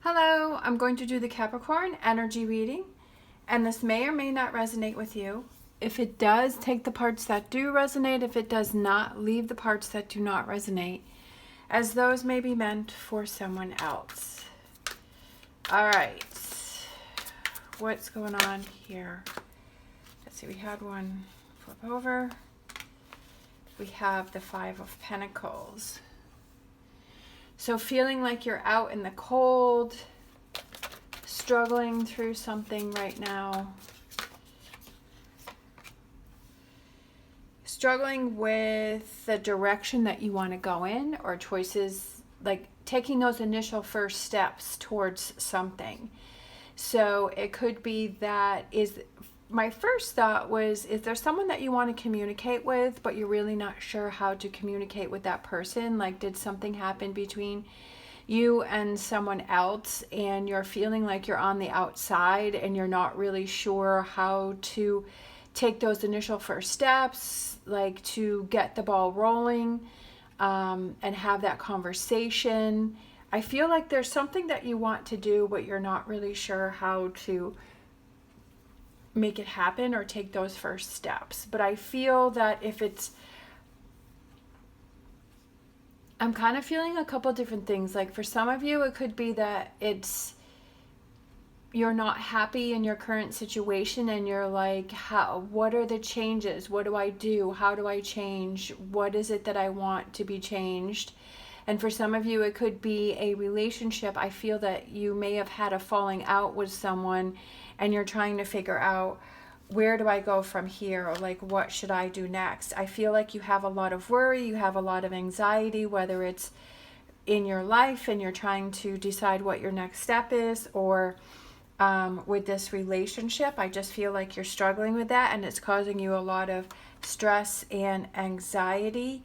Hello, I'm going to do the Capricorn energy reading, and this may or may not resonate with you. If it does, take the parts that do resonate. If it does not, leave the parts that do not resonate, as those may be meant for someone else. All right, what's going on here? Let's see, we had one flip over. We have the Five of Pentacles. So feeling like you're out in the cold, struggling through something right now. Struggling with the direction that you want to go in, or choices, like taking those initial first steps towards something. So it could be that my first thought was, is there someone that you want to communicate with, but you're really not sure how to communicate with that person? Like, did something happen between you and someone else, and you're feeling like you're on the outside and you're not really sure how to take those initial first steps, like to get the ball rolling, and have that conversation? I feel like there's something that you want to do, but you're not really sure how to make it happen or take those first steps. But I feel that I'm kind of feeling a couple different things. Like for some of you, it could be that you're not happy in your current situation, and you're like, what are the changes? What do I do? How do I change? What is it that I want to be changed? And for some of you, it could be a relationship. I feel that you may have had a falling out with someone, and you're trying to figure out, where do I go from here? Or like, what should I do next? I feel like you have a lot of worry, you have a lot of anxiety, whether it's in your life and you're trying to decide what your next step is, or with this relationship. I just feel like you're struggling with that, and it's causing you a lot of stress and anxiety.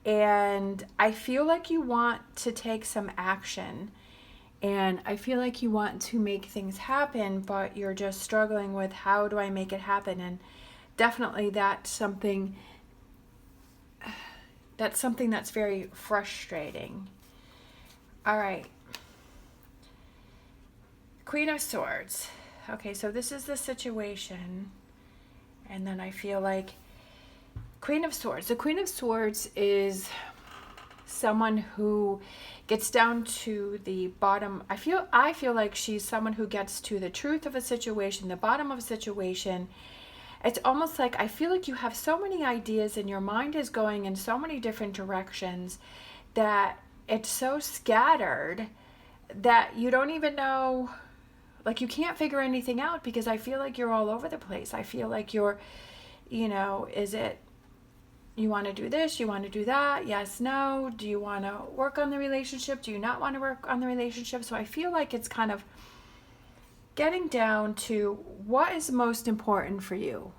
And I feel like you want to take some action, and I feel like you want to make things happen, but you're just struggling with, how do I make it happen? And definitely that's something that's very frustrating. All right. Queen of Swords. Okay, so this is the situation. And then I feel like Queen of Swords. The Queen of Swords is someone who gets down to the bottom. I feel like she's someone who gets to the truth of a situation, the bottom of a situation. It's almost like, I feel like you have so many ideas and your mind is going in so many different directions that it's so scattered that you don't even know, like you can't figure anything out, because I feel like you're all over the place. I feel like you're, is it, you want to do this, you want to do that, yes, no, do you want to work on the relationship, do you not want to work on the relationship? So I feel like it's kind of getting down to, what is most important for you?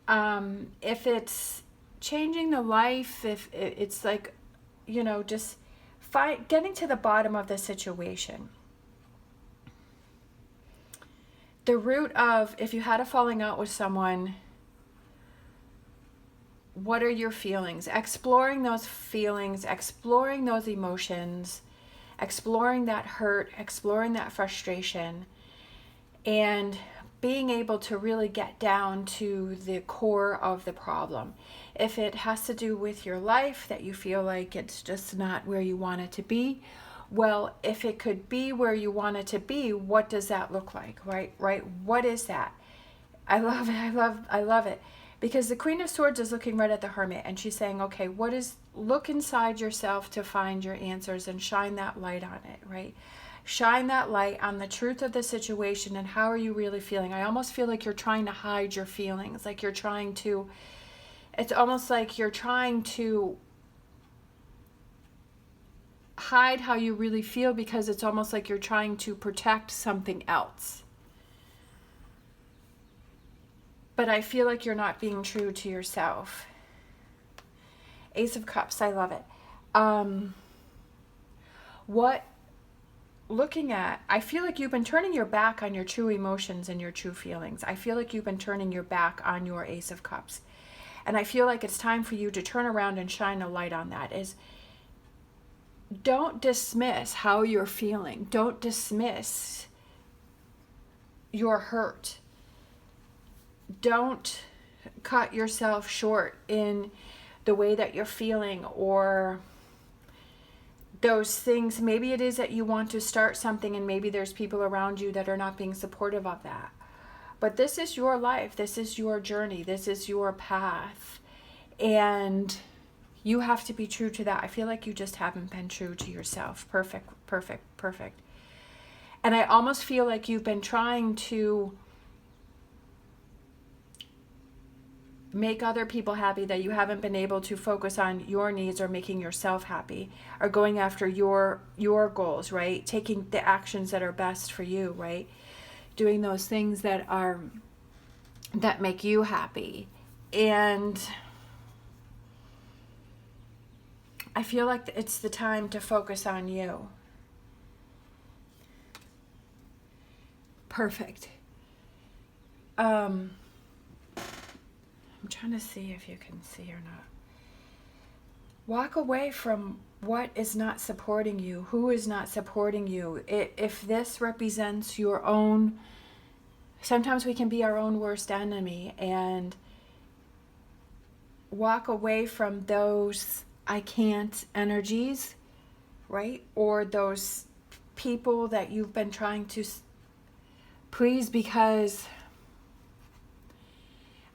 If it's changing the life, if it's like, just getting to the bottom of the situation. The root of, if you had a falling out with someone, what are your feelings? Exploring those feelings, exploring those emotions, exploring that hurt, exploring that frustration, and being able to really get down to the core of the problem. If it has to do with your life, that you feel like it's just not where you want it to be, well, if it could be where you want it to be, what does that look like, right? What is that? I love it. I love it. Because the Queen of Swords is looking right at the Hermit, and she's saying, okay, look inside yourself to find your answers and shine that light on it, right? Shine that light on the truth of the situation and how are you really feeling. I almost feel like you're trying to hide your feelings, like it's almost like you're trying to hide how you really feel, because it's almost like you're trying to protect something else. But I feel like you're not being true to yourself. Ace of Cups, I love it. Looking at, I feel like you've been turning your back on your true emotions and your true feelings. I feel like you've been turning your back on your Ace of Cups. And I feel like it's time for you to turn around and shine a light on that. don't dismiss how you're feeling. Don't dismiss your hurt. Don't cut yourself short in the way that you're feeling, or those things. Maybe it is that you want to start something and maybe there's people around you that are not being supportive of that. But this is your life. This is your journey. This is your path. And you have to be true to that. I feel like you just haven't been true to yourself. Perfect, perfect, perfect. And I almost feel like you've been trying to make other people happy, that you haven't been able to focus on your needs or making yourself happy, or going after your goals, right? Taking the actions that are best for you, right? Doing those things that make you happy. And I feel like it's the time to focus on you. Perfect. I'm trying to see if you can see or not. Walk away from what is not supporting you, who is not supporting you. If this represents your own, sometimes we can be our own worst enemy, and walk away from those I can't energies, right? Or those people that you've been trying to please, because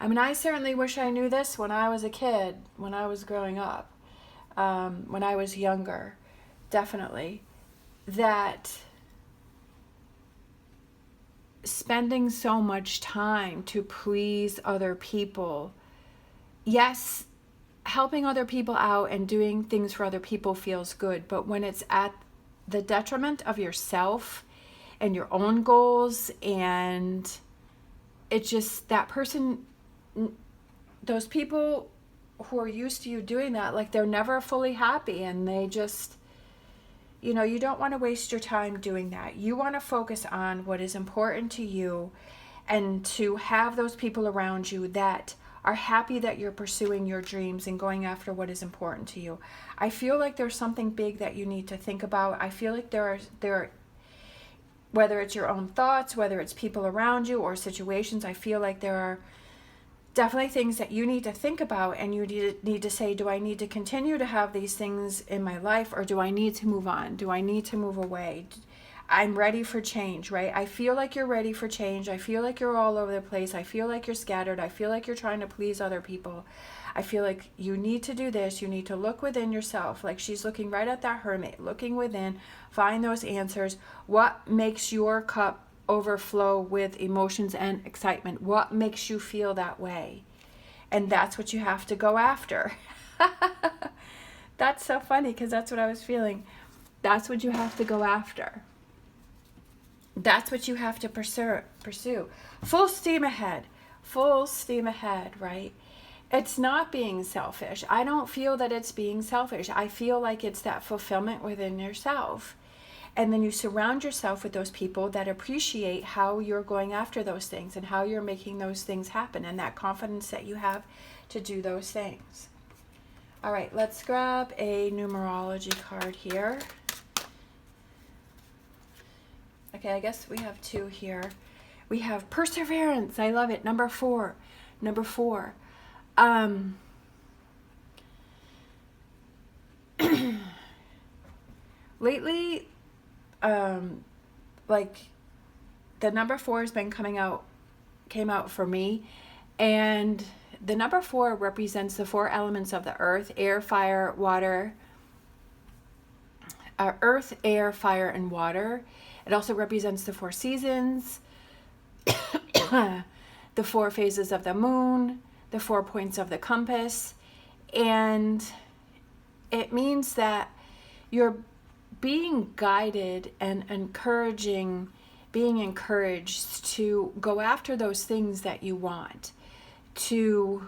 I mean, I certainly wish I knew this when I was a kid, when I was growing up, when I was younger, definitely, that spending so much time to please other people, yes, helping other people out and doing things for other people feels good, but when it's at the detriment of yourself and your own goals, and it just, that person, those people who are used to you doing that, like, they're never fully happy, and they just, you know, you don't want to waste your time doing that. You want to focus on what is important to you, and to have those people around you that are happy that you're pursuing your dreams and going after what is important to you. I feel like there's something big that you need to think about. I feel like there are, whether it's your own thoughts, whether it's people around you or situations, I feel like there are definitely things that you need to think about, and you need to say, do I need to continue to have these things in my life, or do I need to move on? Do I need to move away? I'm ready for change, right? I feel like you're ready for change. I feel like you're all over the place. I feel like you're scattered. I feel like you're trying to please other people. I feel like you need to do this. You need to look within yourself. Like she's looking right at that hermit, looking within, find those answers. What makes your cup overflow with emotions and excitement? What makes you feel that way? And that's what you have to go after. That's so funny, because that's what I was feeling. That's what you have to go after. That's what you have to pursue. Full steam ahead. Full steam ahead, right? It's not being selfish. I don't feel that it's being selfish. I feel like it's that fulfillment within yourself. And then you surround yourself with those people that appreciate how you're going after those things and how you're making those things happen, and that confidence that you have to do those things. All right, let's grab a numerology card here. Okay, I guess we have two here. We have perseverance. I love it. Number 4. Number 4. Lately, like the number 4 has been came out for me, and the number 4 represents the 4 elements of the earth: air, fire, water. Earth, air, fire, and water. It also represents the 4 seasons, the 4 phases of the moon, the 4 points of the compass, and it means that you're being guided and being encouraged to go after those things that you want, to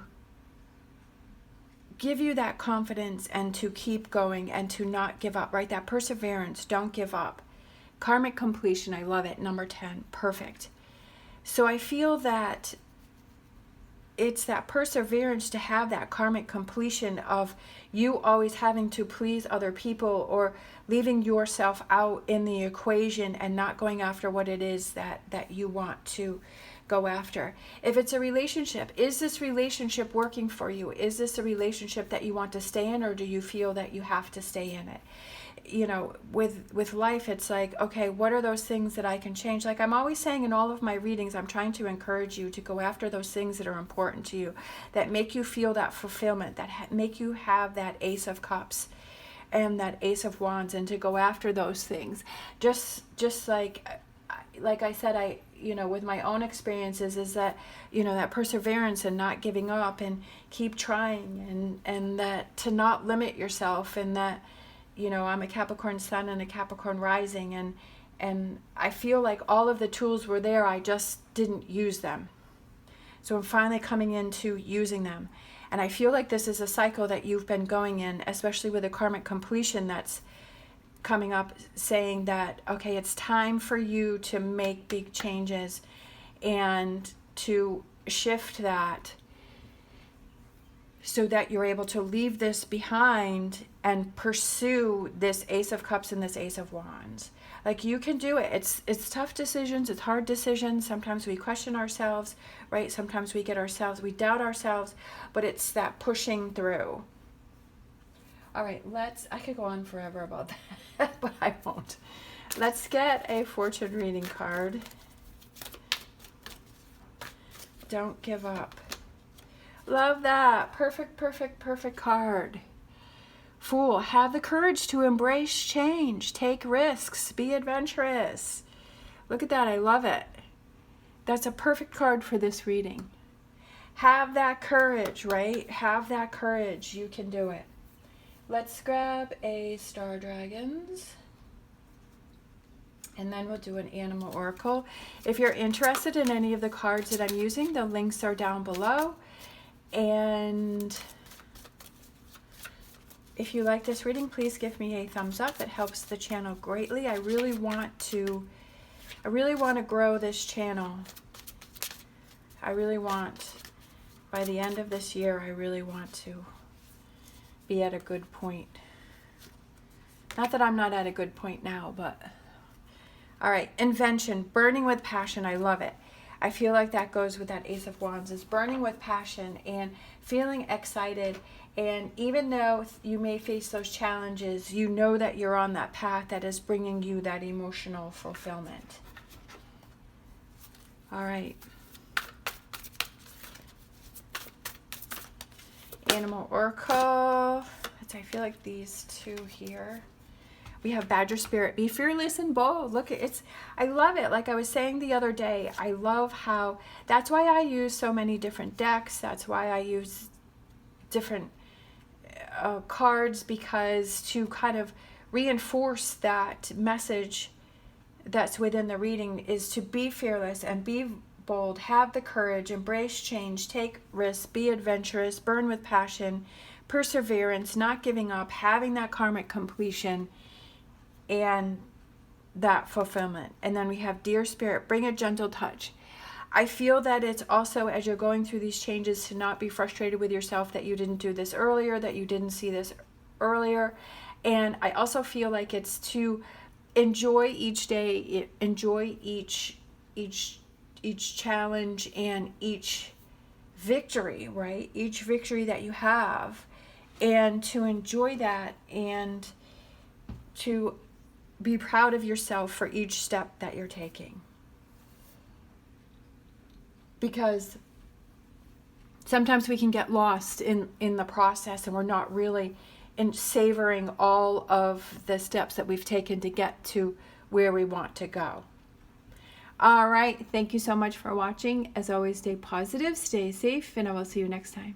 give you that confidence and to keep going and to not give up, right? That perseverance, don't give up. Karmic completion, I love it. Number 10, perfect. So I feel that it's that perseverance to have that karmic completion of you always having to please other people or leaving yourself out in the equation and not going after what it is that you want to go after. If it's a relationship, is this relationship working for you? Is this a relationship that you want to stay in, or do you feel that you have to stay in it? You know, with life, it's like, okay, what are those things that I can change? Like I'm always saying in all of my readings, I'm trying to encourage you to go after those things that are important to you, that make you feel that fulfillment, that make you have that Ace of Cups and that Ace of Wands, and to go after those things. Just like I said, you know, with my own experiences, is that, you know, that perseverance and not giving up and keep trying, and that to not limit yourself, and that, you know, I'm a Capricorn sun and a Capricorn rising, and I feel like all of the tools were there, I just didn't use them. So I'm finally coming into using them. And I feel like this is a cycle that you've been going in, especially with a karmic completion that's coming up, saying that, okay, it's time for you to make big changes and to shift that so that you're able to leave this behind and pursue this Ace of Cups and this Ace of Wands. Like, you can do it. It's tough decisions. It's hard decisions. Sometimes we question ourselves, right? Sometimes we doubt ourselves, but it's that pushing through. All right, I could go on forever about that, but I won't. Let's get a fortune reading card. Don't give up. Love that. Perfect, perfect, perfect card. Fool, have the courage to embrace change. Take risks. Be adventurous. Look at that. I love it. That's a perfect card for this reading. Have that courage, right? Have that courage. You can do it. Let's grab a Star Dragons. And then we'll do an Animal Oracle. If you're interested in any of the cards that I'm using, the links are down below. And if you like this reading, please give me a thumbs up. It helps the channel greatly. I really want to grow this channel. I really want, by the end of this year, I really want to be at a good point. Not that I'm not at a good point now, but all right. Invention, burning with passion. I love it. I feel like that goes with that Ace of Wands, is burning with passion and feeling excited. And even though you may face those challenges, you know that you're on that path that is bringing you that emotional fulfillment. All right. Animal Oracle. I feel like these two here. We have Badger Spirit. Be fearless and bold. Look, I love it. Like I was saying the other day, I love how, that's why I use so many different decks. That's why I use different cards, because to kind of reinforce that message that's within the reading is to be fearless and be bold, have the courage, embrace change, take risks, be adventurous, burn with passion, perseverance, not giving up, having that karmic completion, and that fulfillment. And then we have Dear Spirit, bring a gentle touch. I feel that it's also, as you're going through these changes, to not be frustrated with yourself that you didn't do this earlier, that you didn't see this earlier. And I also feel like it's to enjoy each day, enjoy each challenge and each victory, right? Each victory that you have, and to enjoy that, and to be proud of yourself for each step that you're taking. Because sometimes we can get lost in the process, and we're not really savoring all of the steps that we've taken to get to where we want to go. All right. Thank you so much for watching. As always, stay positive, stay safe, and I will see you next time.